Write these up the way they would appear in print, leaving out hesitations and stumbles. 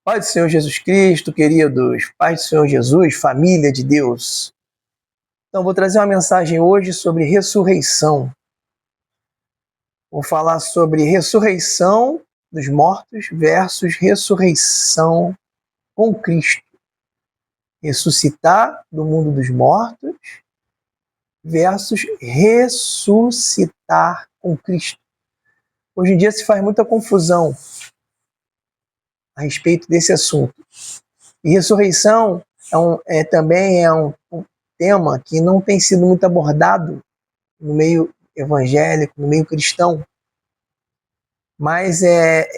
Pai do Senhor Jesus Cristo, queridos, Pai do Senhor Jesus, família de Deus. Então, vou trazer uma mensagem hoje sobre ressurreição. Vou falar sobre ressurreição dos mortos versus ressurreição com Cristo. Ressuscitar do mundo dos mortos versus ressuscitar com Cristo. Hoje em dia se faz muita confusão a respeito desse assunto. E ressurreição também é um tema que não tem sido muito abordado no meio evangélico, no meio cristão. Mas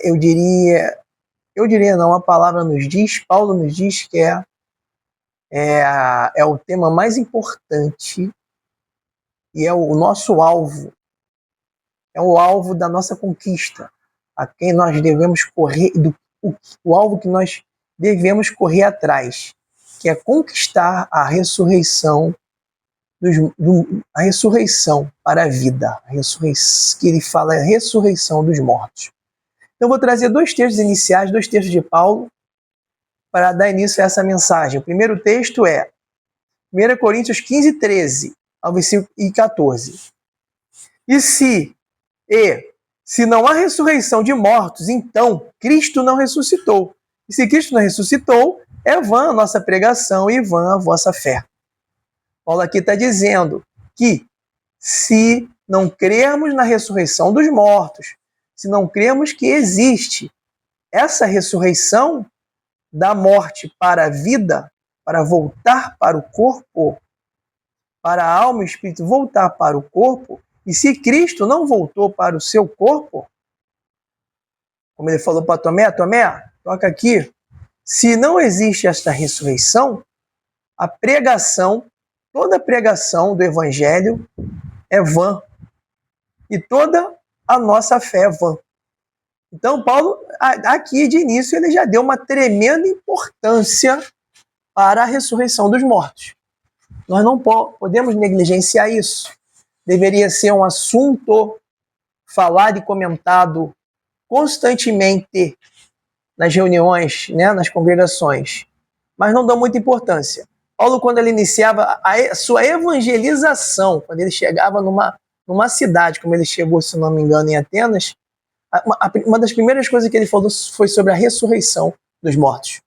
eu diria não, a palavra nos diz, Paulo nos diz que é o tema mais importante e é o nosso alvo. É o alvo da nossa conquista, a quem nós devemos correr, o alvo que nós devemos correr atrás, que é conquistar a ressurreição, a ressurreição para a vida, que ele fala é a ressurreição dos mortos. Então, eu vou trazer dois textos iniciais, dois textos de Paulo, para dar início a essa mensagem. O primeiro texto é 1 Coríntios 15, 13 ao versículo 14. E se não há ressurreição de mortos, então Cristo não ressuscitou. E se Cristo não ressuscitou, é vã a nossa pregação e vã a vossa fé. Paulo aqui está dizendo que se não crermos na ressurreição dos mortos, se não crermos que existe essa ressurreição da morte para a vida, para voltar para o corpo, para a alma e o espírito voltar para o corpo, e se Cristo não voltou para o seu corpo, como ele falou para Tomé, toca aqui, se não existe esta ressurreição, a pregação, toda a pregação do evangelho é vã. E toda a nossa fé é vã. Então, Paulo, aqui de início, ele já deu uma tremenda importância para a ressurreição dos mortos. Nós não podemos negligenciar isso. Deveria ser um assunto falado e comentado constantemente nas reuniões, né, nas congregações, mas não dão muita importância. Paulo, quando ele iniciava a sua evangelização, quando ele chegava numa cidade, como ele chegou, se não me engano, em Atenas, uma das primeiras coisas que ele falou foi sobre a ressurreição dos mortos.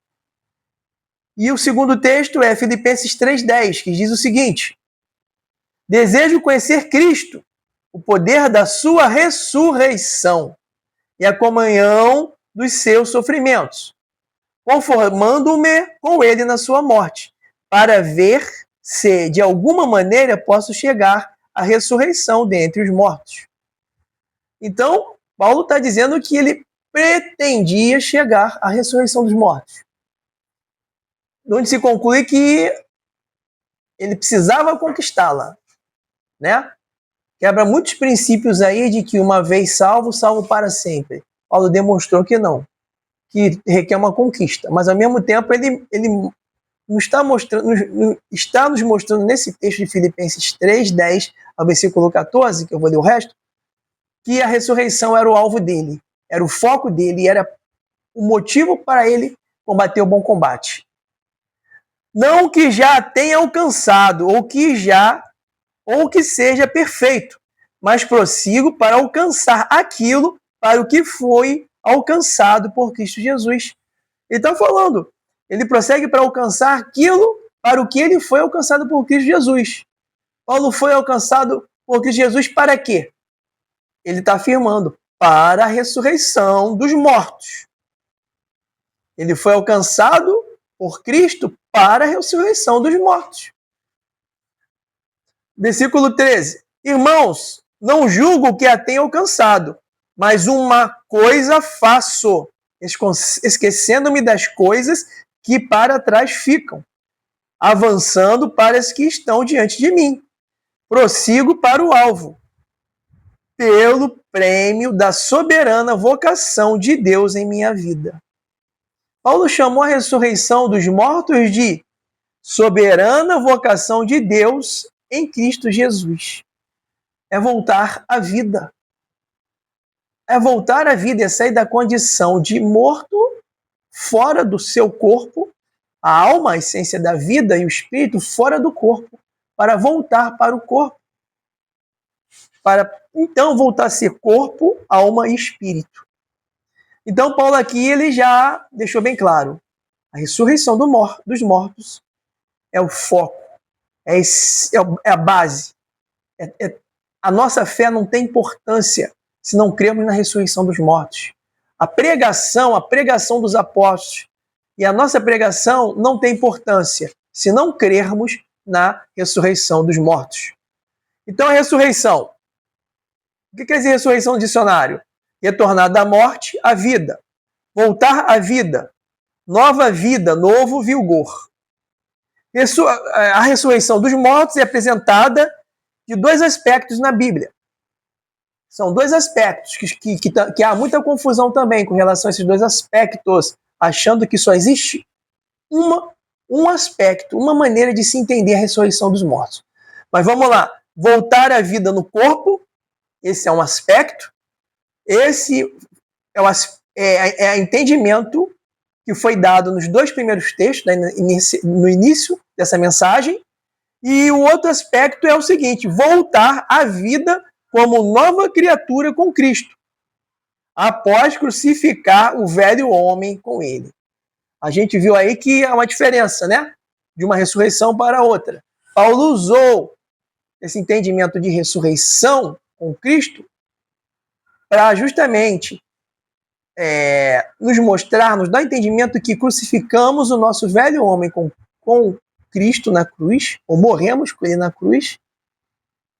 E o segundo texto é Filipenses 3,10, que diz o seguinte: desejo conhecer Cristo, o poder da sua ressurreição e a comunhão dos seus sofrimentos, conformando-me com ele na sua morte, para ver se, de alguma maneira, posso chegar à ressurreição dentre os mortos. Então, Paulo está dizendo que ele pretendia chegar à ressurreição dos mortos. Onde se conclui que ele precisava conquistá-la, né? Quebra muitos princípios aí de que uma vez salvo, salvo para sempre. Paulo demonstrou que não, que requer uma conquista. Mas, ao mesmo tempo, ele está nos mostrando nesse texto de Filipenses 3:10 ao versículo 14, que eu vou ler o resto, que a ressurreição era o alvo dele, era o foco dele, era o motivo para ele combater o bom combate. Não que já tenha alcançado, ou que seja perfeito, mas prossigo para alcançar aquilo para o que foi alcançado por Cristo Jesus. Ele está falando, ele prossegue para alcançar aquilo para o que ele foi alcançado por Cristo Jesus. Paulo foi alcançado por Cristo Jesus para quê? Ele está afirmando, para a ressurreição dos mortos. Ele foi alcançado por Cristo para a ressurreição dos mortos. Versículo 13. Irmãos, não julgo que a tenha alcançado, mas uma coisa faço, esquecendo-me das coisas que para trás ficam, avançando para as que estão diante de mim. Prossigo para o alvo, pelo prêmio da soberana vocação de Deus em minha vida. Paulo chamou a ressurreição dos mortos de soberana vocação de Deus em Cristo Jesus. É voltar à vida. É voltar à vida, é sair da condição de morto, fora do seu corpo, a alma, a essência da vida e o espírito fora do corpo, para voltar para o corpo, para então voltar a ser corpo, alma e espírito. Então Paulo aqui ele já deixou bem claro, a ressurreição dos mortos é o foco, é a base. A nossa fé não tem importância se não cremos na ressurreição dos mortos. A pregação dos apóstolos e a nossa pregação não tem importância se não crermos na ressurreição dos mortos. Então a ressurreição, o que quer dizer ressurreição no dicionário? Retornar da morte à vida, voltar à vida, nova vida, novo vigor. A ressurreição dos mortos é apresentada de dois aspectos na Bíblia. São dois aspectos que há muita confusão também com relação a esses dois aspectos, achando que só existe um aspecto, uma maneira de se entender a ressurreição dos mortos. Mas vamos lá, voltar à vida no corpo, esse é um aspecto, esse é o entendimento que foi dado nos dois primeiros textos, no início dessa mensagem, e o outro aspecto é o seguinte, voltar à vida como nova criatura com Cristo, após crucificar o velho homem com ele. A gente viu aí que há uma diferença, né? De uma ressurreição para outra. Paulo usou esse entendimento de ressurreição com Cristo para justamente nos mostrar, nos dar entendimento que crucificamos o nosso velho homem com Cristo na cruz, ou morremos com ele na cruz,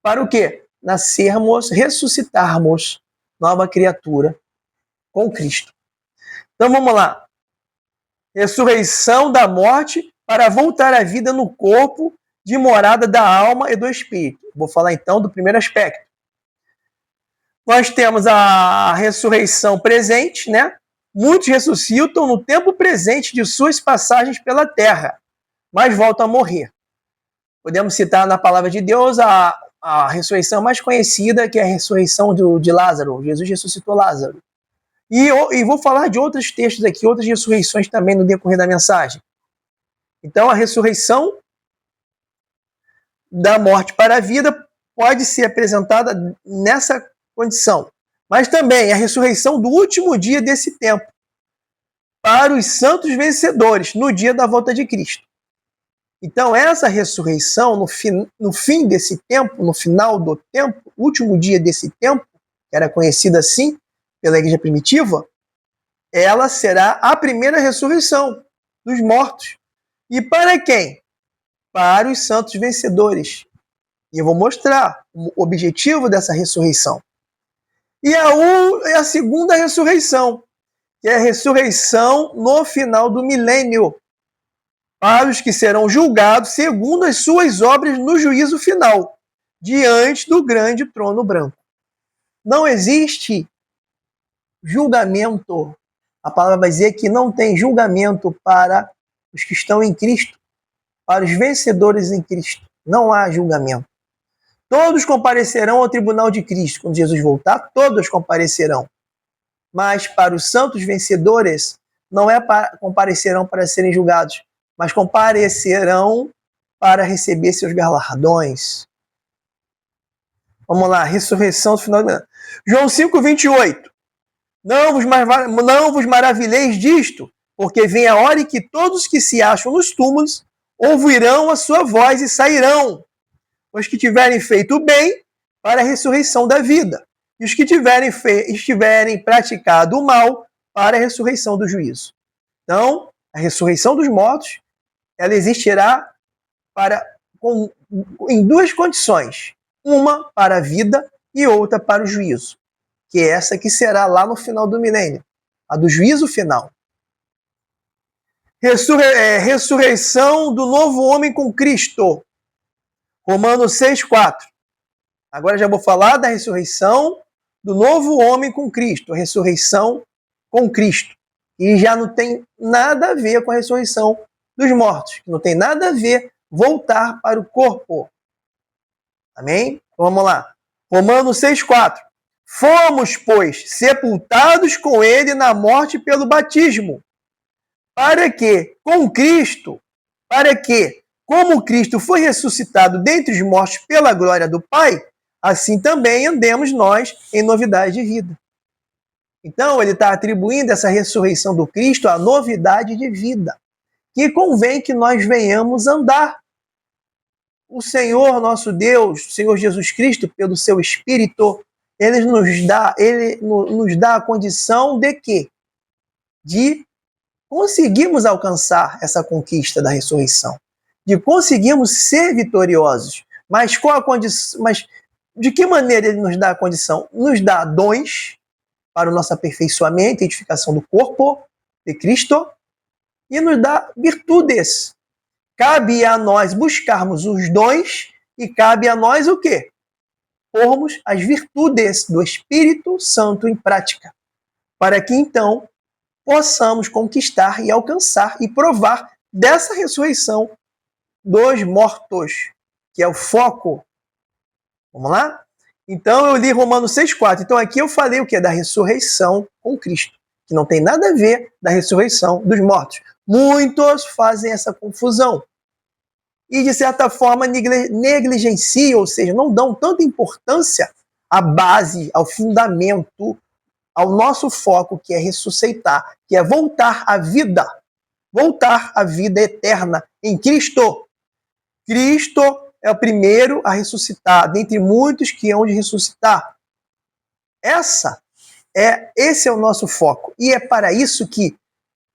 para o quê? Nascermos, ressuscitarmos nova criatura com Cristo. Então vamos lá. Ressurreição da morte para voltar à vida no corpo de morada da alma e do espírito. Vou falar então do primeiro aspecto. Nós temos a ressurreição presente, né? Muitos ressuscitam no tempo presente de suas passagens pela terra, mas voltam a morrer. Podemos citar na palavra de Deus a ressurreição mais conhecida, que é a ressurreição de Lázaro. Jesus ressuscitou Lázaro. E vou falar de outros textos aqui, outras ressurreições também no decorrer da mensagem. Então, a ressurreição da morte para a vida pode ser apresentada nessa condição. Mas também a ressurreição do último dia desse tempo, para os santos vencedores, no dia da volta de Cristo. Então, essa ressurreição, no fim desse tempo, no final do tempo, último dia desse tempo, que era conhecida assim pela igreja primitiva, ela será a primeira ressurreição dos mortos. E para quem? Para os santos vencedores. E eu vou mostrar o objetivo dessa ressurreição. E a segunda ressurreição, que é a ressurreição no final do milênio, para os que serão julgados segundo as suas obras no juízo final, diante do grande trono branco. Não existe julgamento. A palavra vai dizer que não tem julgamento para os que estão em Cristo, para os vencedores em Cristo. Não há julgamento. Todos comparecerão ao tribunal de Cristo. Quando Jesus voltar, todos comparecerão. Mas para os santos vencedores, não comparecerão para serem julgados, mas comparecerão para receber seus galardões. Vamos lá, ressurreição do final do ano. João 5:28. Não vos maravilheis disto, porque vem a hora em que todos que se acham nos túmulos ouvirão a sua voz e sairão. Os que tiverem feito o bem, para a ressurreição da vida. E os que estiverem praticado o mal, para a ressurreição do juízo. Então, a ressurreição dos mortos, ela existirá em duas condições. Uma para a vida e outra para o juízo. Que é essa que será lá no final do milênio. A do juízo final. Ressurreição do novo homem com Cristo. Romanos 6:4. Agora já vou falar da ressurreição do novo homem com Cristo. A ressurreição com Cristo. E já não tem nada a ver com a ressurreição dos mortos. Não tem nada a ver voltar para o corpo. Amém? Vamos lá. Romanos 6:4. Fomos, pois, sepultados com ele na morte pelo batismo, para que, como Cristo foi ressuscitado dentre os mortos pela glória do Pai, assim também andemos nós em novidade de vida. Então, ele está atribuindo essa ressurreição do Cristo à novidade de vida, que convém que nós venhamos andar. O Senhor nosso Deus, o Senhor Jesus Cristo, pelo seu Espírito, ele nos dá a condição de quê? De conseguirmos alcançar essa conquista da ressurreição, de conseguirmos ser vitoriosos. Mas qual a condição? Mas de que maneira ele nos dá a condição? Nos dá dons para o nosso aperfeiçoamento e edificação do corpo de Cristo e nos dá virtudes. Cabe a nós buscarmos os dons e cabe a nós o quê? Pormos as virtudes do Espírito Santo em prática, para que então possamos conquistar e alcançar e provar dessa ressurreição dos mortos, que é o foco. Vamos lá? Então eu li Romanos 6,4. Então aqui eu falei o que? Da ressurreição com Cristo, que não tem nada a ver da ressurreição dos mortos. Muitos fazem essa confusão e, de certa forma, negligenciam, ou seja, não dão tanta importância à base, ao fundamento, ao nosso foco, que é ressuscitar, que é voltar à vida eterna em Cristo. Cristo é o primeiro a ressuscitar, dentre muitos que hão de ressuscitar. Esse é o nosso foco. E é para isso que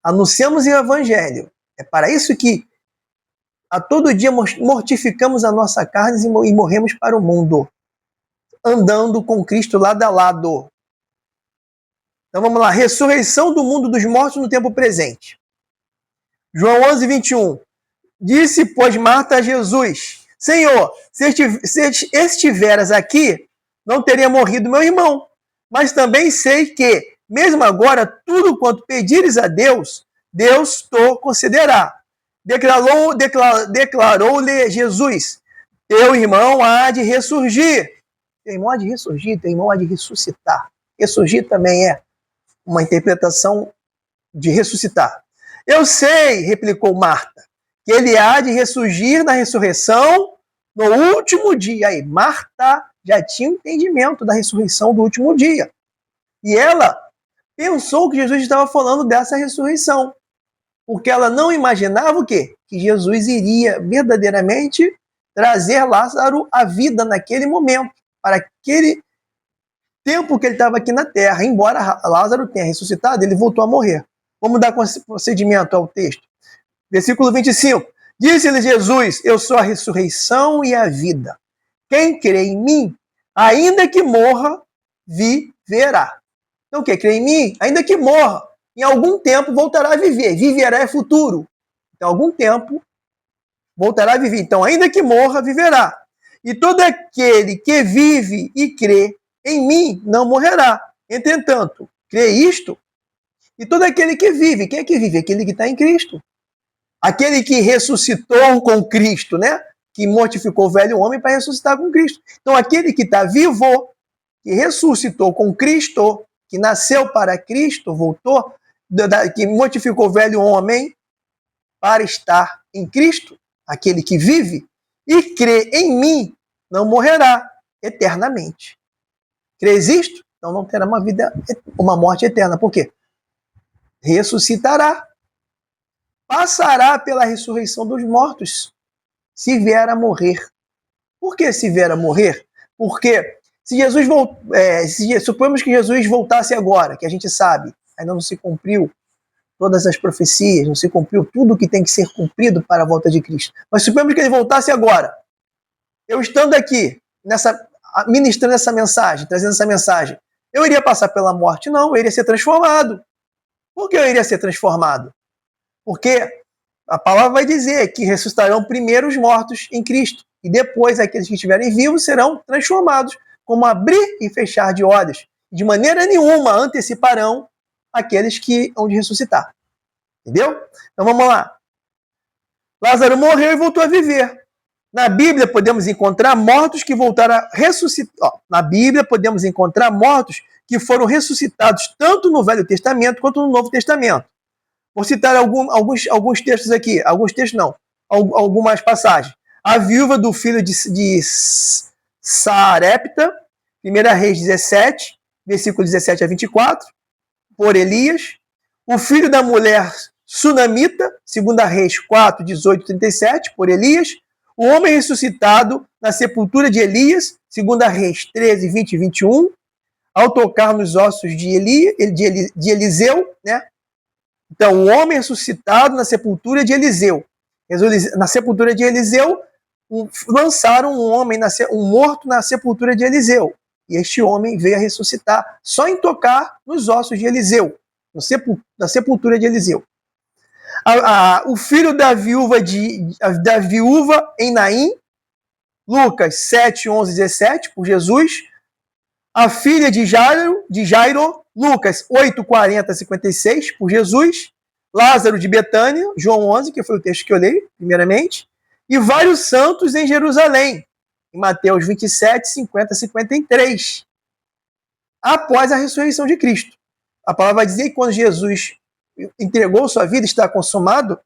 anunciamos o Evangelho. É para isso que a todo dia mortificamos a nossa carne e morremos para o mundo, andando com Cristo lado a lado. Então vamos lá, ressurreição do mundo dos mortos no tempo presente. João 11, 21. Disse, pois, Marta a Jesus: Senhor, se estiveras aqui, não teria morrido meu irmão. Mas também sei que, mesmo agora, tudo quanto pedires a Deus, Deus te concederá. Declarou-lhe Jesus: teu irmão há de ressurgir. Teu irmão há de ressurgir, teu irmão há de ressuscitar. Ressurgir também é uma interpretação de ressuscitar. Eu sei, replicou Marta, que ele há de ressurgir na ressurreição no último dia. Aí, Marta já tinha entendimento da ressurreição do último dia. E ela pensou que Jesus estava falando dessa ressurreição, porque ela não imaginava o quê? Que Jesus iria verdadeiramente trazer Lázaro à vida naquele momento, para aquele tempo que ele estava aqui na terra. Embora Lázaro tenha ressuscitado, ele voltou a morrer. Vamos dar procedimento ao texto. Versículo 25. Disse-lhe Jesus: eu sou a ressurreição e a vida. Quem crê em mim, ainda que morra, viverá. Então o que? Crê em mim? Ainda que morra, em algum tempo voltará a viver. Viverá é futuro. Então, algum tempo voltará a viver. Então, ainda que morra, viverá. E todo aquele que vive e crê em mim não morrerá. Entretanto, crê isto? E todo aquele que vive, quem é que vive? Aquele que está em Cristo. Aquele que ressuscitou com Cristo, né? Que mortificou o velho homem para ressuscitar com Cristo. Então, aquele que está vivo, que ressuscitou com Cristo, que nasceu para Cristo, voltou, que mortificou o velho homem para estar em Cristo, aquele que vive e crê em mim, não morrerá eternamente. Crês isto? Então não terá uma morte eterna. Por quê? Ressuscitará. Passará pela ressurreição dos mortos, se vier a morrer. Por que se vier a morrer? Porque se Jesus suponhamos que Jesus voltasse agora, que a gente sabe, ainda não se cumpriu todas as profecias, não se cumpriu tudo que tem que ser cumprido para a volta de Cristo. Mas suponhamos que ele voltasse agora. Eu estando aqui, ministrando essa mensagem, trazendo essa mensagem, eu iria passar pela morte? Não, eu iria ser transformado. Por que eu iria ser transformado? Porque a palavra vai dizer que ressuscitarão primeiro os mortos em Cristo, e depois aqueles que estiverem vivos serão transformados, como abrir e fechar de olhos. De maneira nenhuma anteciparão aqueles que hão de ressuscitar. Entendeu? Então vamos lá. Lázaro morreu e voltou a viver. Na Bíblia podemos encontrar mortos que voltaram a ressuscitar. Na Bíblia podemos encontrar mortos que foram ressuscitados tanto no Velho Testamento quanto no Novo Testamento. Vou citar alguns textos aqui. Alguns textos não. Algumas passagens. A viúva do filho de Sarepta, 1 Reis 17, versículo 17 a 24, por Elias. O filho da mulher sunamita, 2 Reis 4, 18 a 37, por Elias. O homem ressuscitado na sepultura de Elias, 2 Reis 13, 20 e 21, ao tocar nos ossos de Eliseu, né? Então, o homem ressuscitado na sepultura de Eliseu. Na sepultura de Eliseu, lançaram um morto na sepultura de Eliseu. E este homem veio a ressuscitar só em tocar nos ossos de Eliseu, na sepultura de Eliseu. O filho da viúva em Naim, Lucas 7, 11 e 17, por Jesus. A filha de Jairo, Lucas 8, 40 a 56, por Jesus. Lázaro de Betânia, João 11, que foi o texto que eu li, primeiramente. E vários santos em Jerusalém, em Mateus 27, 50 a 53, após a ressurreição de Cristo. A palavra vai dizer que quando Jesus entregou sua vida, está consumado,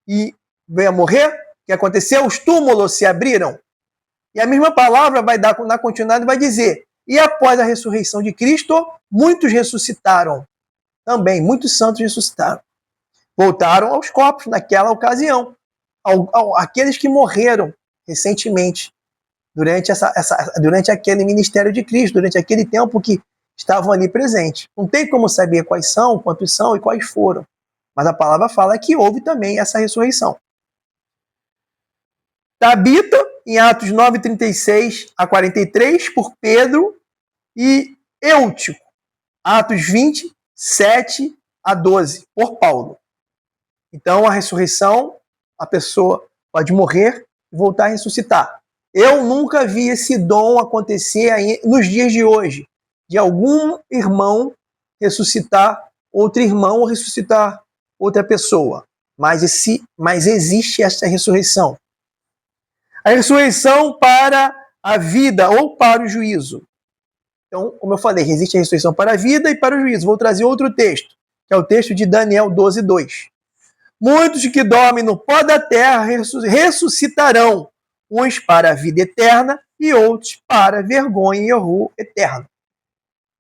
e veio a morrer, o que aconteceu? Os túmulos se abriram. E a mesma palavra vai dar na continuidade, vai dizer: e após a ressurreição de Cristo, muitos ressuscitaram. Também, muitos santos ressuscitaram. Voltaram aos corpos naquela ocasião. Aqueles que morreram recentemente, durante aquele ministério de Cristo, durante aquele tempo que estavam ali presentes. Não tem como saber quais são, quantos são e quais foram. Mas a palavra fala que houve também essa ressurreição. Tabita, em Atos 9, 36 a 43, por Pedro, e Eutico, Atos 20, 7 a 12, por Paulo. Então, a ressurreição, a pessoa pode morrer e voltar a ressuscitar. Eu nunca vi esse dom acontecer nos dias de hoje, de algum irmão ressuscitar outro irmão ou ressuscitar outra pessoa. Mas existe essa ressurreição. A ressurreição para a vida ou para o juízo. Então, como eu falei, existe a ressurreição para a vida e para o juízo. Vou trazer outro texto, que é o texto de Daniel 12, 2. Muitos que dormem no pó da terra ressuscitarão, uns para a vida eterna e outros para a vergonha e horror eterno.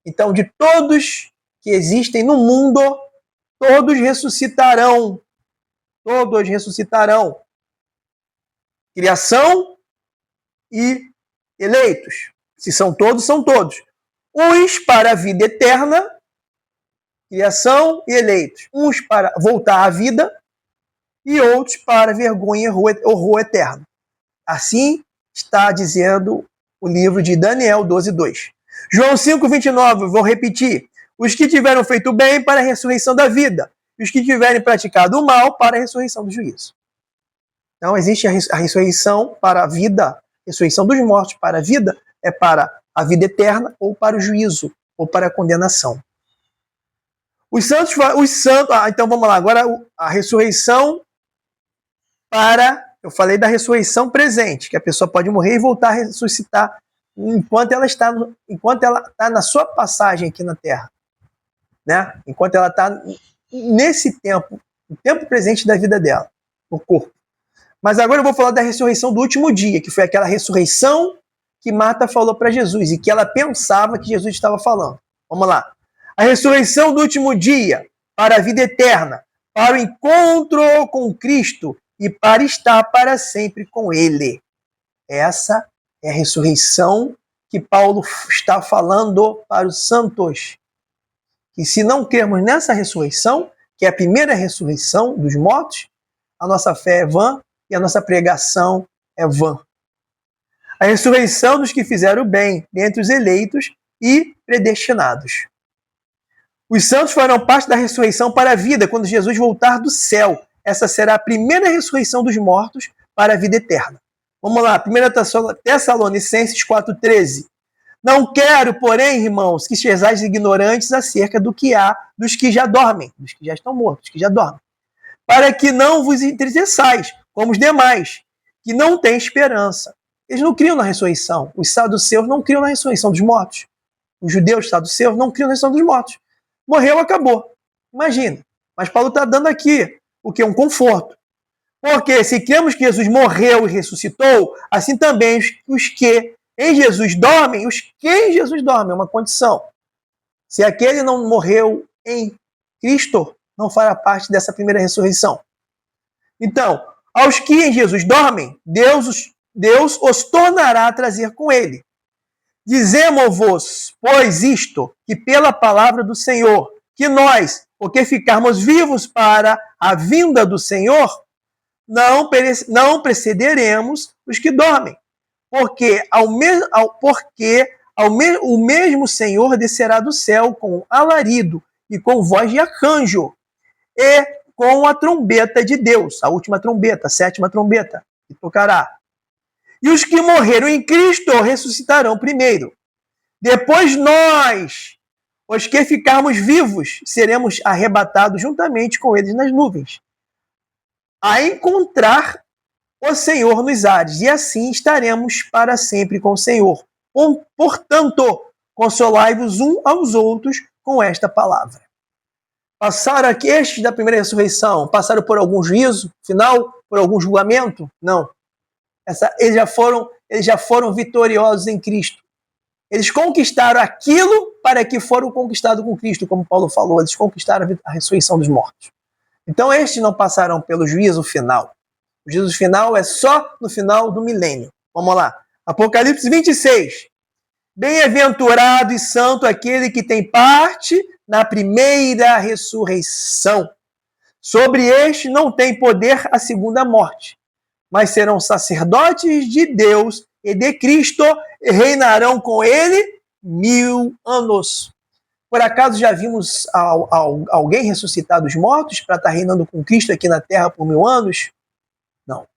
Então, de todos que existem no mundo, todos ressuscitarão. Todos ressuscitarão. Criação e eleitos. Se são todos, são todos. Uns para a vida eterna, criação e eleitos. Uns para voltar à vida e outros para vergonha e horror eterno. Assim está dizendo o livro de Daniel 12, 2. João 5, 29, vou repetir. Os que tiveram feito bem para a ressurreição da vida, e os que tiverem praticado o mal para a ressurreição do juízo. Então, existe a ressurreição para a vida, a ressurreição dos mortos para a vida, é para a vida eterna ou para o juízo, ou para a condenação. Então vamos lá, agora a ressurreição eu falei da ressurreição presente, que a pessoa pode morrer e voltar a ressuscitar enquanto ela está na sua passagem aqui na Terra. Né? Enquanto ela está nesse tempo, no tempo presente da vida dela, no corpo. Mas agora eu vou falar da ressurreição do último dia, que foi aquela ressurreição que Marta falou para Jesus e que ela pensava que Jesus estava falando. Vamos lá. A ressurreição do último dia para a vida eterna, para o encontro com Cristo e para estar para sempre com Ele. Essa é a ressurreição que Paulo está falando para os santos. E se não crermos nessa ressurreição, que é a primeira ressurreição dos mortos, a nossa fé é vã e a nossa pregação é vã. A ressurreição dos que fizeram o bem, dentre os eleitos e predestinados. Os santos farão parte da ressurreição para a vida, quando Jesus voltar do céu. Essa será a primeira ressurreição dos mortos para a vida eterna. Vamos lá, 1 Tessalonicenses 4,13. Não quero, porém, irmãos, que sejais ignorantes acerca do que há dos que já dormem, dos que já estão mortos, que já dormem, para que não vos entristeçais, como os demais, que não têm esperança. Eles não criam na ressurreição. Os saduceus não criam na ressurreição dos mortos. Os judeus saduceus não criam na ressurreição dos mortos. Morreu, acabou. Imagina. Mas Paulo está dando aqui o que é um conforto. Porque se cremos que Jesus morreu e ressuscitou, assim também os que em Jesus dormem, os que em Jesus dormem, é uma condição. Se aquele não morreu em Cristo, não fará parte dessa primeira ressurreição. Então, aos que em Jesus dormem, Deus os tornará a trazer com ele. Dizemos-vos, pois isto, que pela palavra do Senhor, que nós, porque ficarmos vivos para a vinda do Senhor, não precederemos os que dormem, porque o mesmo Senhor descerá do céu com alarido e com voz de arcanjo e com a trombeta de Deus, a última trombeta, a sétima trombeta, que tocará. E os que morreram em Cristo ressuscitarão primeiro. Depois nós, os que ficarmos vivos, seremos arrebatados juntamente com eles nas nuvens, a encontrar o Senhor nos ares, e assim estaremos para sempre com o Senhor. Portanto, consolai-vos uns aos outros com esta palavra. Passaram aqui estes da primeira ressurreição, passaram por algum juízo final, por algum julgamento? Não. Eles já foram vitoriosos em Cristo. Eles conquistaram aquilo para que foram conquistados com Cristo, como Paulo falou, eles conquistaram a ressurreição dos mortos. Então estes não passaram pelo juízo final. O juízo final é só no final do milênio. Vamos lá. Apocalipse 26. Bem-aventurado e santo aquele que tem parte na primeira ressurreição. Sobre este não tem poder a segunda morte, mas serão sacerdotes de Deus e de Cristo e reinarão com ele 1000 anos. Por acaso já vimos alguém ressuscitar dos mortos para estar reinando com Cristo aqui na terra por 1000 anos? Não.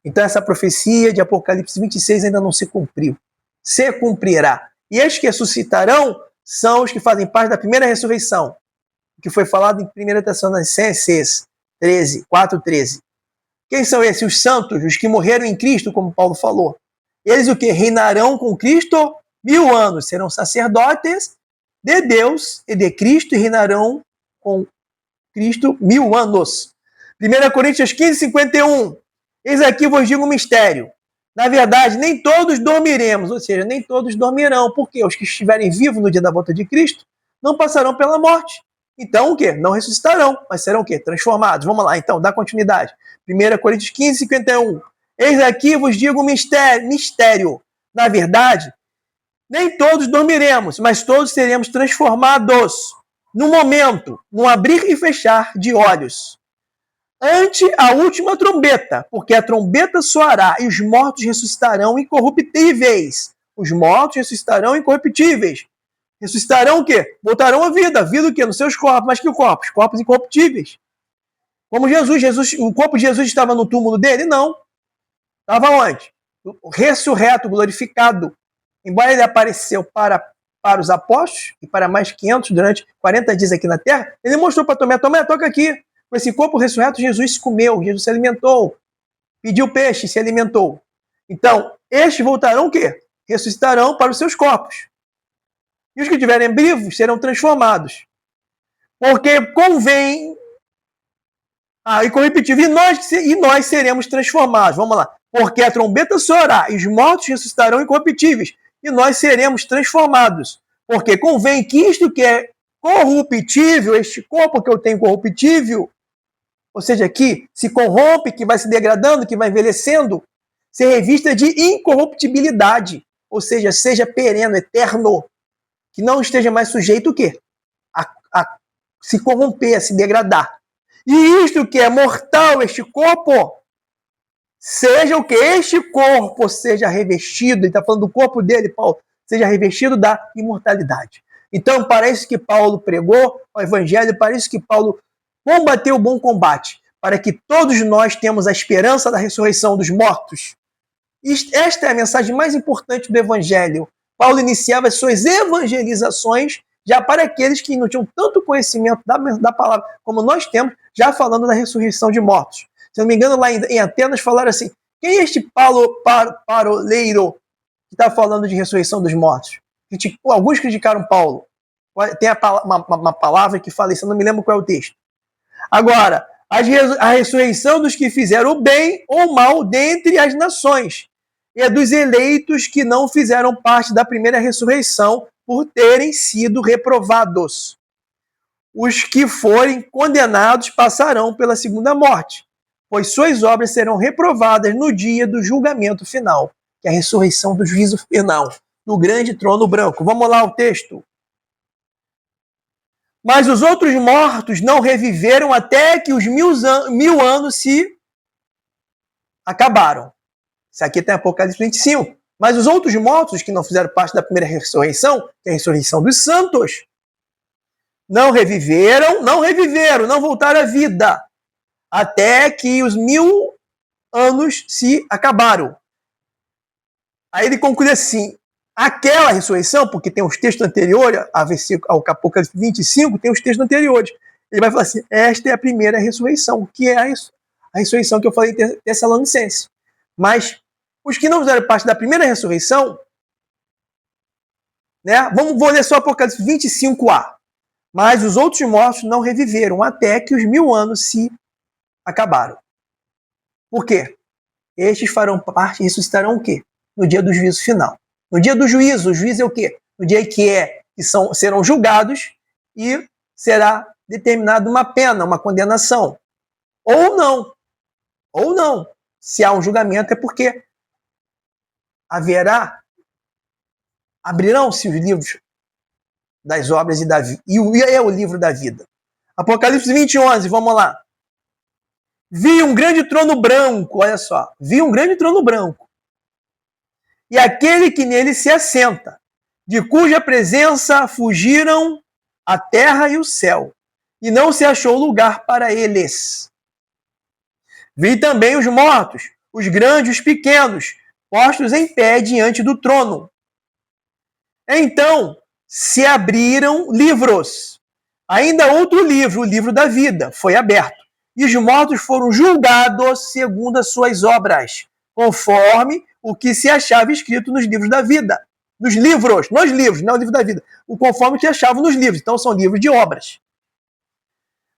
Então essa profecia de Apocalipse 26 ainda não se cumpriu. Se cumprirá. E estes que ressuscitarão são os que fazem parte da primeira ressurreição, que foi falado em 1 Tessalonicenses 4:13. Quem são esses? Os santos, os que morreram em Cristo, como Paulo falou. Eles o que? Reinarão com Cristo 1000 anos. Serão sacerdotes de Deus e de Cristo e reinarão com Cristo 1000 anos. 1 Coríntios 15:51. Eis aqui vos digo um mistério. Na verdade, nem todos dormiremos, ou seja, nem todos dormirão, porque os que estiverem vivos no dia da volta de Cristo não passarão pela morte. Então, o quê? Não ressuscitarão, mas serão o quê? Transformados. Vamos lá, então, dá continuidade. 1 Coríntios 15:51. Eis aqui vos digo um mistério. Na verdade, nem todos dormiremos, mas todos seremos transformados no momento, no abrir e fechar de olhos. Ante a última trombeta, porque a trombeta soará e os mortos ressuscitarão incorruptíveis. Os mortos ressuscitarão incorruptíveis. Ressuscitarão o quê? Voltarão à vida. Vida o quê? Nos seus corpos. Mas que corpos? Corpos incorruptíveis. Como Jesus, o corpo de Jesus estava no túmulo dele? Não. Estava onde? Ressurreto, glorificado. Embora ele apareceu para os apóstolos e para mais 500 durante 40 dias aqui na terra, ele mostrou para Tomé, toca aqui. Com esse corpo ressurreto, Jesus comeu, Jesus se alimentou, pediu peixe, se alimentou. Então, estes voltarão o quê? Ressuscitarão para os seus corpos. E os que estiverem vivos serão transformados. Porque convém... incorruptível, e nós seremos transformados. Vamos lá. Porque a trombeta soará, e os mortos ressuscitarão incorruptíveis, e nós seremos transformados. Porque convém que isto que é corruptível, este corpo que eu tenho corruptível, ou seja, que se corrompe, que vai se degradando, que vai envelhecendo, ser revista de incorruptibilidade, ou seja, seja perene, eterno, que não esteja mais sujeito o quê? A se corromper, a se degradar. E isto que é mortal, este corpo, seja o que? Este corpo seja revestido, ele está falando do corpo dele, Paulo, seja revestido da imortalidade. Então, para isso que Paulo pregou o Evangelho, para isso que Paulo combateu o bom combate, para que todos nós tenhamos a esperança da ressurreição dos mortos. Esta é a mensagem mais importante do Evangelho. Paulo iniciava as suas evangelizações já para aqueles que não tinham tanto conhecimento da palavra como nós temos, já falando da ressurreição de mortos. Se não me engano, lá em Atenas falaram assim, quem é este Paulo paroleiro que está falando de ressurreição dos mortos? Alguns criticaram Paulo. Tem uma palavra que fala isso, eu não me lembro qual é o texto. Agora, a ressurreição dos que fizeram o bem ou mal dentre as nações, e a dos eleitos que não fizeram parte da primeira ressurreição por terem sido reprovados. Os que forem condenados passarão pela segunda morte, pois suas obras serão reprovadas no dia do julgamento final, que é a ressurreição do juízo final, do grande trono branco. Vamos lá o texto. Mas os outros mortos não reviveram até que os 1000 anos se acabaram. Isso aqui tem Apocalipse 25. Mas os outros mortos que não fizeram parte da primeira ressurreição, que é a ressurreição dos santos, não reviveram, não voltaram à vida, até que os 1000 anos se acabaram. Aí ele conclui assim, aquela ressurreição, porque tem os textos anteriores, ao Apocalipse 25, tem os textos anteriores. Ele vai falar assim, esta é a primeira ressurreição, que é a ressurreição que eu falei em Tessalonicenses. Mas os que não fizeram parte da primeira ressurreição, né? Vou ler só Apocalipse 25a. Mas os outros mortos não reviveram até que os 1000 anos se acabaram. Por quê? Estes farão parte e ressuscitarão o quê? No dia do juízo final. No dia do juízo, o juízo é o quê? No dia que serão julgados e será determinada uma pena, uma condenação. Ou não. Ou não. Se há um julgamento é porque abrirão-se os livros das obras e é o livro da vida. Apocalipse 20:11, vamos lá. Vi um grande trono branco, olha só, vi um grande trono branco, e aquele que nele se assenta, de cuja presença fugiram a terra e o céu, e não se achou lugar para eles. Vi também os mortos, os grandes e os pequenos, postos em pé diante do trono. Então se abriram livros. Ainda outro livro, o livro da vida, foi aberto. E os mortos foram julgados segundo as suas obras, conforme o que se achava escrito nos livros da vida. Nos livros, não o livro da vida. O conforme que achavam nos livros. Então são livros de obras.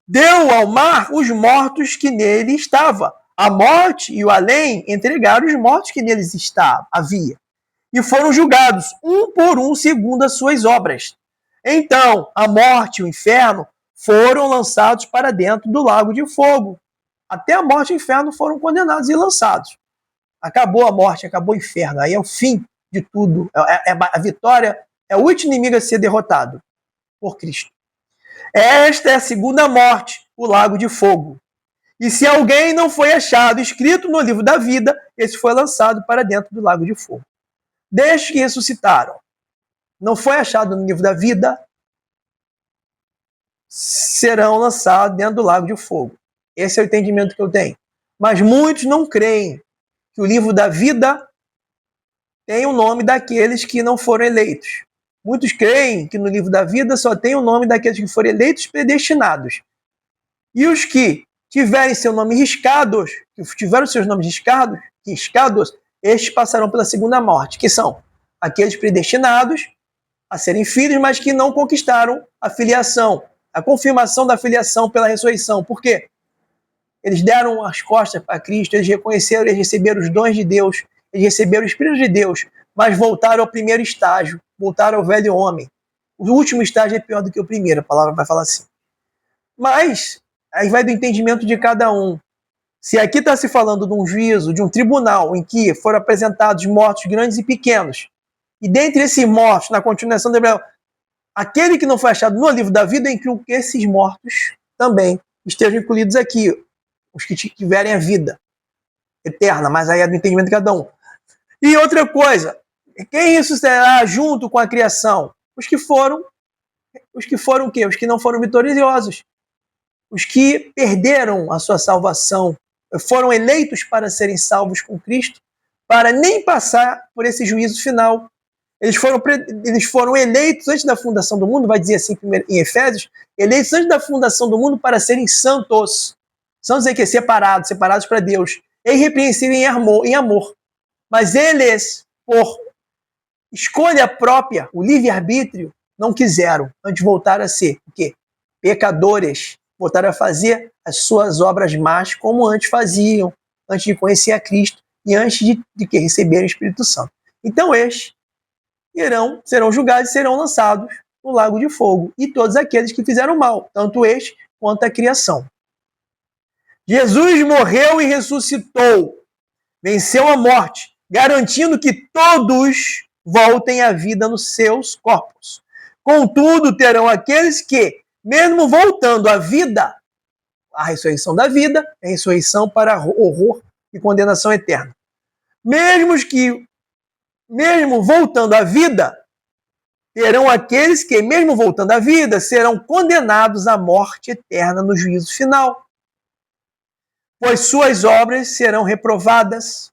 Deu ao mar os mortos que nele estava. A morte e o além entregaram os mortos que neles havia. E foram julgados, um por um, segundo as suas obras. Então, a morte e o inferno foram lançados para dentro do lago de fogo. Até a morte e o inferno foram condenados e lançados. Acabou a morte, acabou o inferno. Aí é o fim de tudo. A vitória é o último inimigo a ser derrotado por Cristo. Esta é a segunda morte, o lago de fogo. E se alguém não foi achado escrito no livro da vida, esse foi lançado para dentro do lago de fogo. Desde que ressuscitaram, não foi achado no livro da vida, serão lançados dentro do lago de fogo. Esse é o entendimento que eu tenho. Mas muitos não creem que o livro da vida tem o nome daqueles que não foram eleitos. Muitos creem que no livro da vida só tem o nome daqueles que foram eleitos predestinados. E os que tiverem seu nome riscados, que tiveram seus nomes riscados, estes passarão pela segunda morte, que são aqueles predestinados a serem filhos, mas que não conquistaram a filiação, a confirmação da filiação pela ressurreição. Por quê? Eles deram as costas para Cristo, eles reconheceram, eles receberam os dons de Deus, eles receberam o Espírito de Deus, mas voltaram ao primeiro estágio, voltaram ao velho homem. O último estágio é pior do que o primeiro, a palavra vai falar assim. Mas aí vai do entendimento de cada um. Se aqui está se falando de um juízo, de um tribunal, em que foram apresentados mortos grandes e pequenos, e dentre esses mortos, na continuação do Hebreu, aquele que não foi achado no livro da vida, em que esses mortos também estejam incluídos aqui, os que tiverem a vida eterna, mas aí é do entendimento de cada um. E outra coisa, quem isso será junto com a criação? Os que foram o quê? Os que não foram vitoriosos. Os que perderam a sua salvação, foram eleitos para serem salvos com Cristo, para nem passar por esse juízo final. Eles foram eleitos antes da fundação do mundo, vai dizer assim em Efésios, eleitos antes da fundação do mundo para serem santos. Santos é que separados para Deus, irrepreensíveis em amor. Mas eles, por escolha própria, o livre-arbítrio, não quiseram, antes voltaram a ser o quê? Pecadores, voltaram a fazer as suas obras más como antes faziam, antes de conhecer a Cristo e antes de que receberem o Espírito Santo. Então estes serão julgados e serão lançados no lago de fogo, e todos aqueles que fizeram mal, tanto este quanto a criação. Jesus morreu e ressuscitou, venceu a morte, garantindo que todos voltem à vida nos seus corpos. Contudo, terão aqueles que, mesmo voltando à vida, a ressurreição da vida, a ressurreição para horror e condenação eterna. Mesmo voltando à vida, terão aqueles que, mesmo voltando à vida, serão condenados à morte eterna no juízo final, pois suas obras serão reprovadas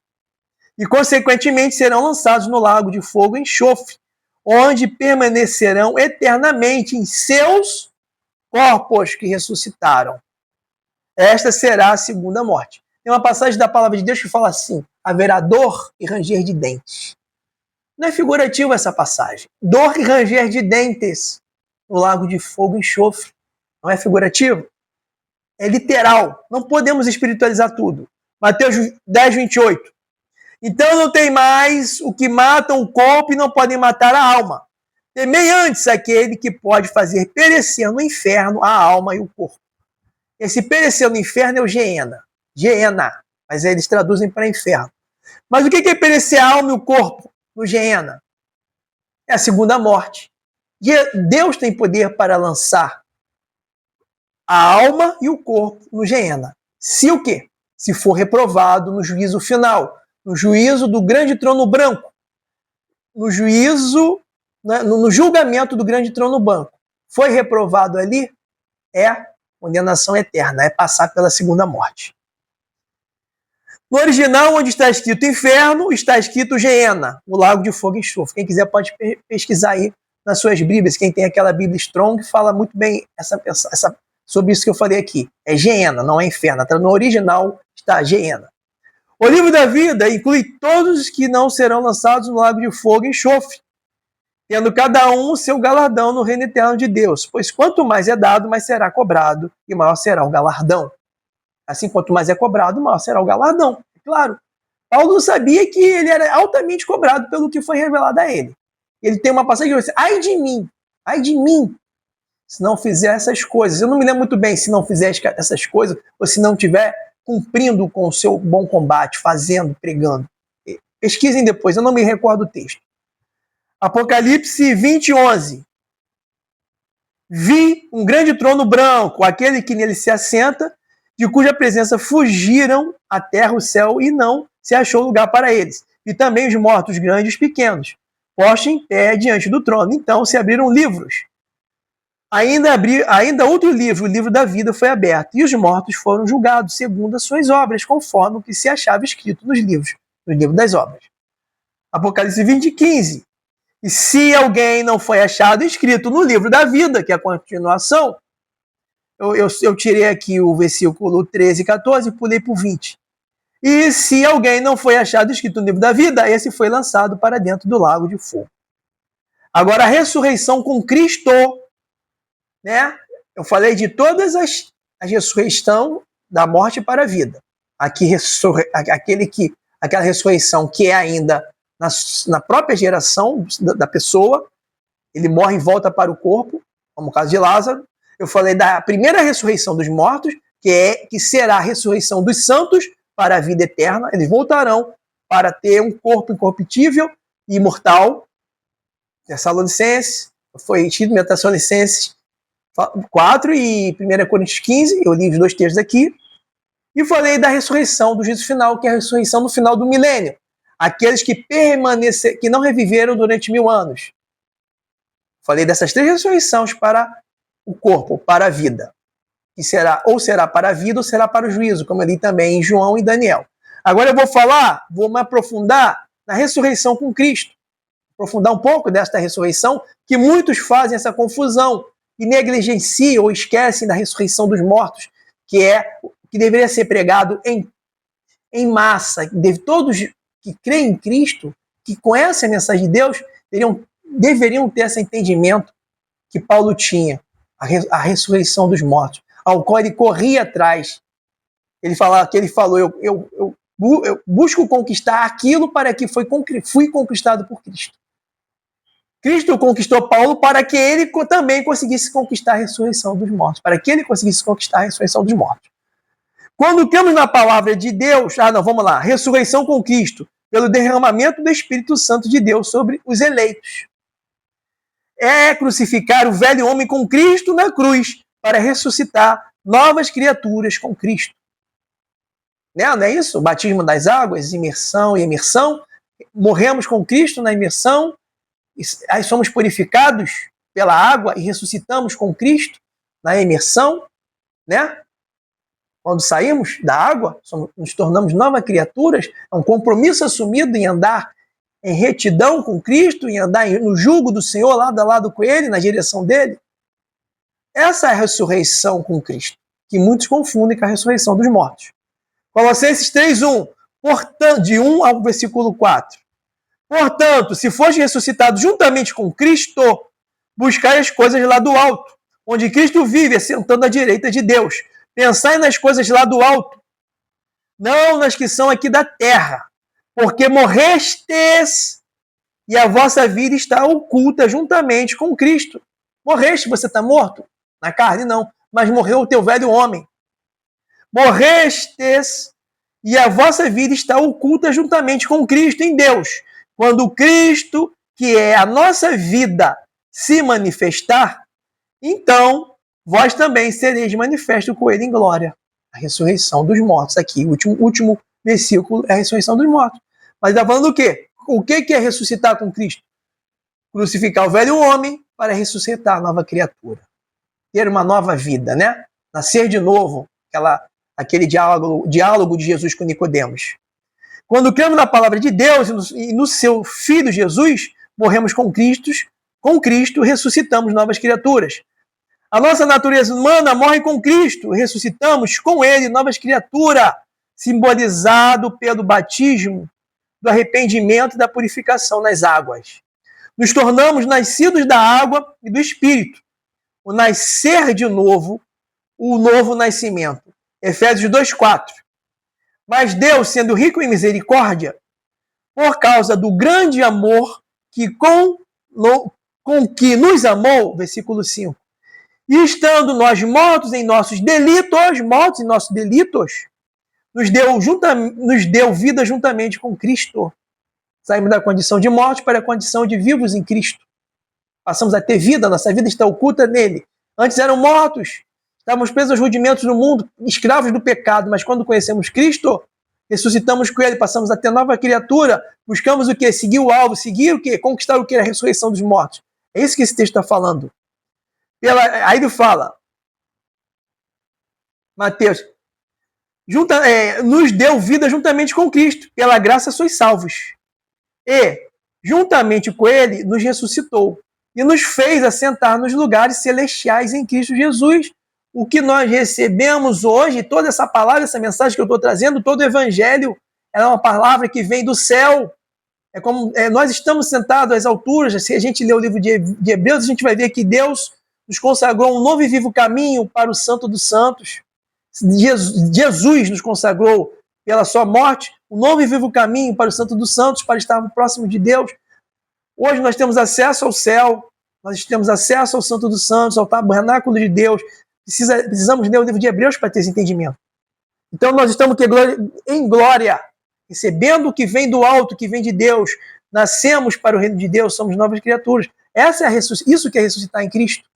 e, consequentemente, serão lançados no lago de fogo e enxofre, onde permanecerão eternamente em seus corpos que ressuscitaram. Esta será a segunda morte. Tem uma passagem da palavra de Deus que fala assim: haverá dor e ranger de dentes. Não é figurativa essa passagem. Dor e ranger de dentes no lago de fogo e enxofre. Não é figurativo? É literal. Não podemos espiritualizar tudo. Mateus 10, 28. Então não tem mais o que matam o corpo e não podem matar a alma. Temei antes aquele que pode fazer perecer no inferno a alma e o corpo. Esse perecer no inferno é o Geena. Geena. Mas eles traduzem para inferno. Mas o que é perecer a alma e o corpo no Geena? É a segunda morte. Deus tem poder para lançar a alma e o corpo no Geena. Se o quê? Se for reprovado no juízo final, no juízo do grande trono branco, no juízo, no julgamento do grande trono branco, foi reprovado ali, é condenação eterna, é passar pela segunda morte. No original, onde está escrito inferno, está escrito Geena, o lago de fogo e enxofre. Quem quiser pode pesquisar aí nas suas Bíblias. Quem tem aquela Bíblia Strong fala muito bem sobre isso que eu falei aqui. É Geena, não é inferno. No original está Geena. O livro da vida inclui todos os que não serão lançados no lago de fogo e enxofre, tendo cada um o seu galardão no reino eterno de Deus. Pois quanto mais é dado, mais será cobrado, e maior será o galardão. Assim, quanto mais é cobrado, maior será o galardão. É claro. Paulo sabia que ele era altamente cobrado pelo que foi revelado a ele. Ele tem uma passagem que diz: ai de mim, se não fizer essas coisas. Eu não me lembro muito bem se não fizer essas coisas, ou se não estiver cumprindo com o seu bom combate, fazendo, pregando. Pesquisem depois, eu não me recordo o texto. Apocalipse 20, 11. Vi um grande trono branco, aquele que nele se assenta, de cuja presença fugiram a terra, o céu, e não se achou lugar para eles. E também os mortos, grandes e pequenos, postos em pé diante do trono. Então se abriram livros. Ainda outro livro, o livro da vida, foi aberto, e os mortos foram julgados segundo as suas obras, conforme o que se achava escrito nos livros, no livro das obras. Apocalipse 20, 15. E se alguém não foi achado escrito no livro da vida, que é a continuação, eu tirei aqui o versículo 13 e 14 e pulei para o 20. E se alguém não foi achado escrito no livro da vida, esse foi lançado para dentro do lago de fogo. Agora, a ressurreição com Cristo, né? Eu falei de todas as ressurreição da morte para a vida. Aquela ressurreição que é ainda na própria geração da pessoa, ele morre e volta para o corpo, como o caso de Lázaro. Eu falei da primeira ressurreição dos mortos, que será a ressurreição dos santos para a vida eterna. Eles voltarão para ter um corpo incorruptível e imortal. Tessalonicenses, foi escrito em Tessalonicenses 4 e 1 Coríntios 15, eu li os dois textos aqui. E falei da ressurreição do juízo final, que é a ressurreição no final do milênio. Aqueles que que não reviveram durante 1000 anos. Falei dessas 3 ressurreições para o corpo, para a vida. Que será para a vida ou será para o juízo, como eu li também em João e Daniel. Agora eu vou me aprofundar na ressurreição com Cristo. Aprofundar um pouco desta ressurreição, que muitos fazem essa confusão e negligenciam ou esquecem da ressurreição dos mortos, que deveria ser pregado em massa. Todos que creem em Cristo, que conhecem a mensagem de Deus, deveriam ter esse entendimento que Paulo tinha, a ressurreição dos mortos. ao qual ele corria atrás. Ele falou, eu busco conquistar aquilo para que fui conquistado por Cristo. Cristo conquistou Paulo para que ele também conseguisse conquistar a ressurreição dos mortos. Para que ele conseguisse conquistar a ressurreição dos mortos. Quando temos na palavra de Deus, vamos lá, ressurreição com Cristo, pelo derramamento do Espírito Santo de Deus sobre os eleitos. É crucificar o velho homem com Cristo na cruz, para ressuscitar novas criaturas com Cristo. Não é isso? O batismo das águas, imersão e emersão. Morremos com Cristo na imersão, aí somos purificados pela água e ressuscitamos com Cristo na imersão, né? Quando saímos da água, nos tornamos novas criaturas, é um compromisso assumido em andar em retidão com Cristo, em andar no jugo do Senhor, lado a lado com Ele, na direção dele. Essa é a ressurreição com Cristo, que muitos confundem com a ressurreição dos mortos. Colossenses 3:1, portanto, de 1 ao versículo 4. Portanto, se foste ressuscitado juntamente com Cristo, buscai as coisas lá do alto, onde Cristo vive, assentando à direita de Deus. Pensai nas coisas lá do alto, não nas que são aqui da terra, porque morrestes e a vossa vida está oculta juntamente com Cristo. Morreste, você está morto? Na carne não, mas morreu o teu velho homem. Morrestes e a vossa vida está oculta juntamente com Cristo em Deus. Quando Cristo, que é a nossa vida, se manifestar, então vós também sereis manifestos com ele em glória. A ressurreição dos mortos. Aqui, o último versículo é a ressurreição dos mortos. Mas está falando do quê? O que é ressuscitar com Cristo? Crucificar o velho homem para ressuscitar a nova criatura. Ter uma nova vida, né? Nascer de novo. Aquele diálogo de Jesus com Nicodemos. Quando cremos na palavra de Deus e no seu Filho Jesus, morremos com Cristo, ressuscitamos novas criaturas. A nossa natureza humana morre com Cristo, ressuscitamos com Ele novas criaturas, simbolizado pelo batismo, do arrependimento e da purificação nas águas. Nos tornamos nascidos da água e do Espírito. O nascer de novo, o novo nascimento. Efésios 2:4. Mas Deus, sendo rico em misericórdia, por causa do grande amor que com que nos amou, versículo 5, e estando nós mortos em nossos delitos, nos deu vida juntamente com Cristo. Saímos da condição de morte para a condição de vivos em Cristo. Passamos a ter vida, nossa vida está oculta nele. Antes eram mortos, estávamos presos aos rudimentos do mundo, escravos do pecado, mas quando conhecemos Cristo, ressuscitamos com ele, passamos a ter nova criatura, buscamos o quê? Seguir o alvo, seguir o quê? Conquistar o quê? A ressurreição dos mortos. É isso que esse texto está falando. Aí ele fala, Mateus, nos deu vida juntamente com Cristo, pela graça sois salvos. E, juntamente com ele, nos ressuscitou e nos fez assentar nos lugares celestiais em Cristo Jesus. O que nós recebemos hoje, toda essa palavra, essa mensagem que eu estou trazendo, todo o evangelho, ela é uma palavra que vem do céu. Nós estamos sentados às alturas. Se a gente ler o livro de Hebreus, a gente vai ver que Deus nos consagrou um novo e vivo caminho para o Santo dos Santos. Jesus nos consagrou pela sua morte um novo e vivo caminho para o Santo dos Santos, para estarmos próximos de Deus. Hoje nós temos acesso ao céu, nós temos acesso ao Santo dos Santos, ao tabernáculo de Deus. Precisamos ler o livro de Hebreus para ter esse entendimento. Então nós estamos em glória, recebendo o que vem do alto, que vem de Deus. Nascemos para o reino de Deus, somos novas criaturas. Isso que é ressuscitar em Cristo.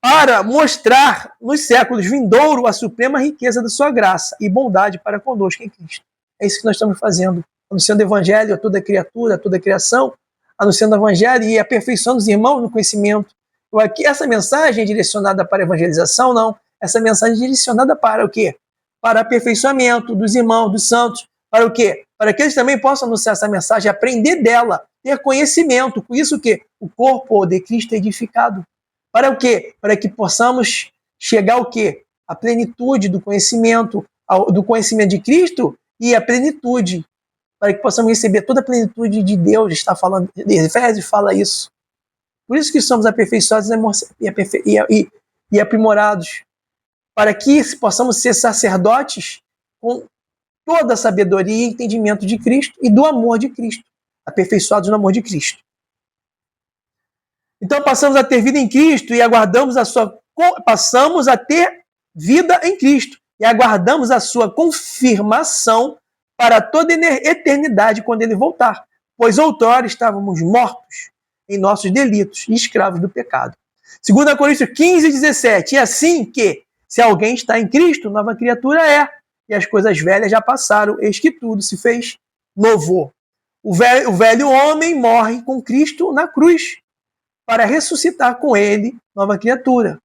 Para mostrar nos séculos vindouros a suprema riqueza da sua graça e bondade para conosco em Cristo. É isso que nós estamos fazendo, anunciando o evangelho a toda criatura, a toda criação, anunciando o evangelho e aperfeiçoando os irmãos no conhecimento. Essa mensagem é direcionada para a evangelização? Não. Essa mensagem é direcionada para o quê? Para aperfeiçoamento dos irmãos, dos santos. Para o quê? Para que eles também possam anunciar essa mensagem, aprender dela, ter conhecimento. Com isso o quê? O corpo de Cristo é edificado. Para o quê? Para que possamos chegar ao quê? A plenitude do conhecimento de Cristo e a plenitude, para que possamos receber toda a plenitude de Deus. Está falando, Efésios fala isso. Por isso que somos aperfeiçoados e aprimorados, para que possamos ser sacerdotes com toda a sabedoria e entendimento de Cristo e do amor de Cristo, aperfeiçoados no amor de Cristo. Então passamos a ter vida em Cristo e passamos a ter vida em Cristo e aguardamos a sua confirmação para toda eternidade quando ele voltar, pois outrora estávamos mortos em nossos delitos e escravos do pecado. 2 Coríntios 15:17, é assim que, se alguém está em Cristo, nova criatura é, e as coisas velhas já passaram, eis que tudo se fez novo. O velho homem morre com Cristo na cruz, para ressuscitar com ele nova criatura,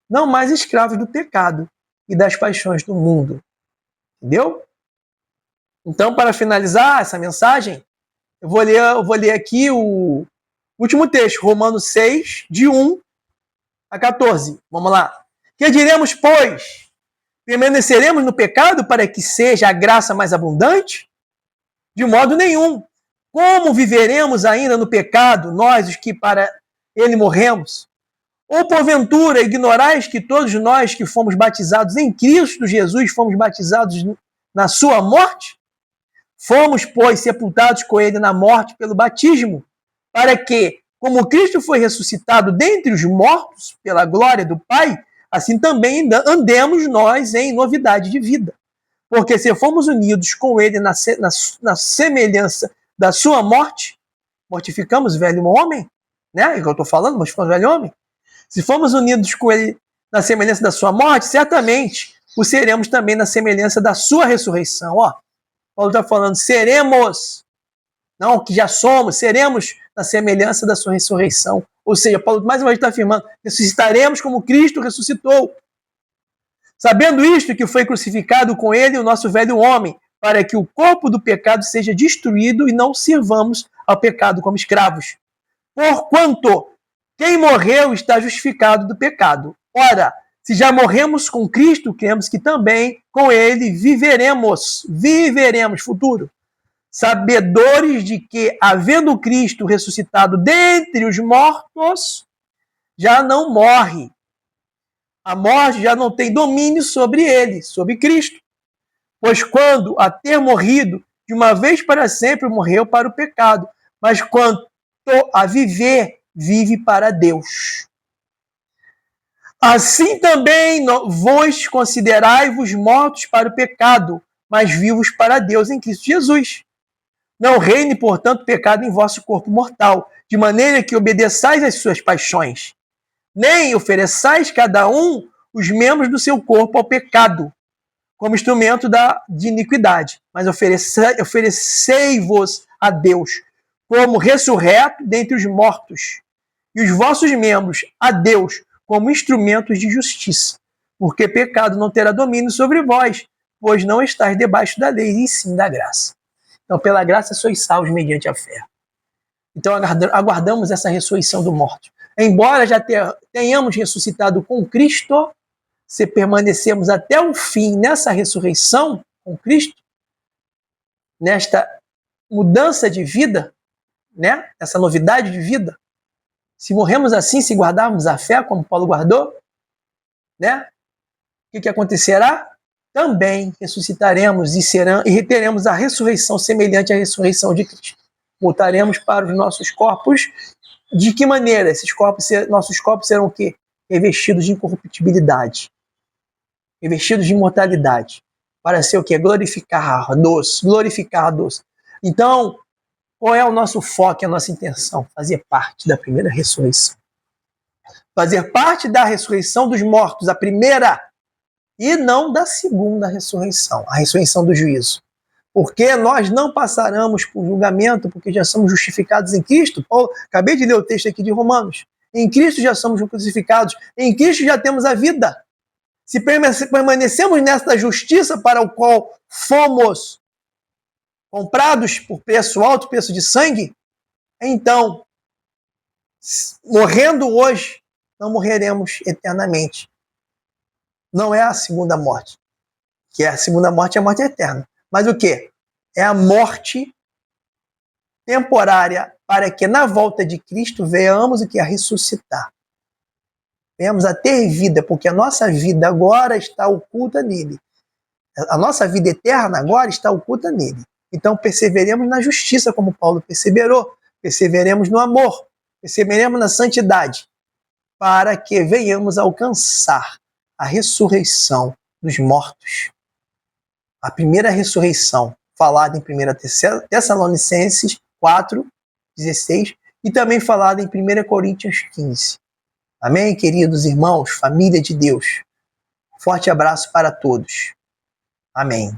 não mais escravos do pecado e das paixões do mundo. Entendeu? Então, para finalizar essa mensagem, eu vou ler aqui o último texto, Romanos 6, de 1 a 14. Vamos lá. Que diremos, pois? Permaneceremos no pecado para que seja a graça mais abundante? De modo nenhum. Como viveremos ainda no pecado, nós, os que para ele morremos? Ou porventura ignorais que todos nós que fomos batizados em Cristo Jesus fomos batizados na sua morte? Fomos, pois, sepultados com ele na morte pelo batismo, para que, como Cristo foi ressuscitado dentre os mortos pela glória do Pai, assim também andemos nós em novidade de vida. Porque se fomos unidos com ele na semelhança da sua morte, mortificamos o velho homem, né? É o que eu estou falando, mortificamos o velho homem. Se fomos unidos com ele na semelhança da sua morte, certamente o seremos também na semelhança da sua ressurreição. Ó, Paulo está falando, seremos, não que já somos, seremos na semelhança da sua ressurreição. Ou seja, Paulo mais uma vez está afirmando, ressuscitaremos como Cristo ressuscitou. Sabendo isto, que foi crucificado com ele o nosso velho homem, para que o corpo do pecado seja destruído e não sirvamos ao pecado como escravos. Porquanto quem morreu está justificado do pecado. Ora, se já morremos com Cristo, cremos que também com ele viveremos, futuro. Sabedores de que, havendo Cristo ressuscitado dentre os mortos, já não morre. A morte já não tem domínio sobre ele, sobre Cristo. Pois quando, a ter morrido, de uma vez para sempre morreu para o pecado, mas quanto a viver, vive para Deus. Assim também vós considerai-vos mortos para o pecado, mas vivos para Deus em Cristo Jesus. Não reine, portanto, pecado em vosso corpo mortal, de maneira que obedeçais às suas paixões. Nem ofereçais cada um os membros do seu corpo ao pecado, como instrumento de iniquidade, mas oferecei-vos a Deus como ressurreto dentre os mortos, e os vossos membros a Deus como instrumentos de justiça, porque pecado não terá domínio sobre vós, pois não estáis debaixo da lei, e sim da graça. Então, pela graça sois salvos mediante a fé. Então, aguardamos essa ressurreição do morto. Embora já tenhamos ressuscitado com Cristo, se permanecemos até o fim nessa ressurreição com Cristo, nesta mudança de vida, né? Essa novidade de vida, se morremos assim, se guardarmos a fé como Paulo guardou, né? O que acontecerá? Também ressuscitaremos e teremos a ressurreição semelhante à ressurreição de Cristo. Voltaremos para os nossos corpos. De que maneira? Nossos corpos serão o quê? Revestidos de incorruptibilidade, revestidos de imortalidade, para ser o quê? Glorificar a Deus. Então, qual é o nosso foco, a nossa intenção? Fazer parte da primeira ressurreição. Fazer parte da ressurreição dos mortos, a primeira, e não da segunda ressurreição, a ressurreição do juízo. Porque nós não passaremos por julgamento, porque já somos justificados em Cristo. Paulo, acabei de ler o texto aqui de Romanos. Em Cristo já somos crucificados, em Cristo já temos a vida. Se permanecemos nesta justiça para o qual fomos comprados por preço alto, preço de sangue, então, morrendo hoje, não morreremos eternamente. Não é a segunda morte, que a segunda morte é a morte eterna. Mas o quê? É a morte temporária, para que na volta de Cristo venhamos o que? A ressuscitar. Venhamos a ter vida, porque a nossa vida agora está oculta nele. A nossa vida eterna agora está oculta nele. Então perseveremos na justiça, como Paulo perseverou. Perseveremos no amor. Perseveremos na santidade, para que venhamos a alcançar a ressurreição dos mortos. A primeira ressurreição, falada em 1 Tessalonicenses 4:16 e também falada em 1 Coríntios 15. Amém, queridos irmãos, família de Deus? Forte abraço para todos. Amém.